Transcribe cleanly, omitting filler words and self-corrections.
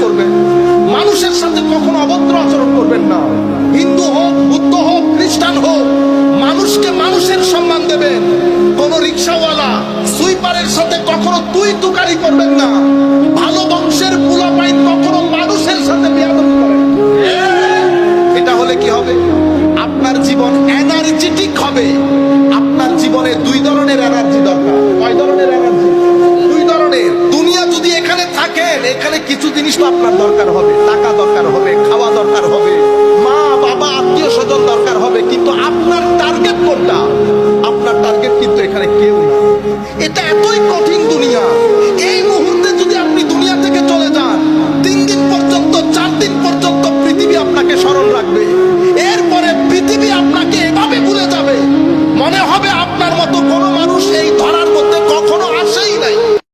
করবেন, মানুষের সাথে কখনো অভদ্র আচরণ করবেন না। হিন্দু হোক, বুদ্ধ হোক, খ্রিস্টান হোক, মানুষকে মানুষের সম্মান দেবেন। কোন রিক্সাওয়ালা সুইপারের সাথে কখনো তুই তুকারি করবেন না। ভালো বংশের পোলাপাইন কখনো মানুষের সাথে বেয়াদবি করেন। এটা হলে কি হবে? আপনার জীবন এনার্জেটিক হবে। আপনার জীবনে দুই ধরনের এনার্জি দরকার। কয় ধরনের এনার্জি? দুই ধরনের। দুনিয়া যদি এখানে থাকেন, এখানে কিছু জিনিস তো আপনার দরকার হবে। টাকা দরকার হবে, খাওয়া দরকার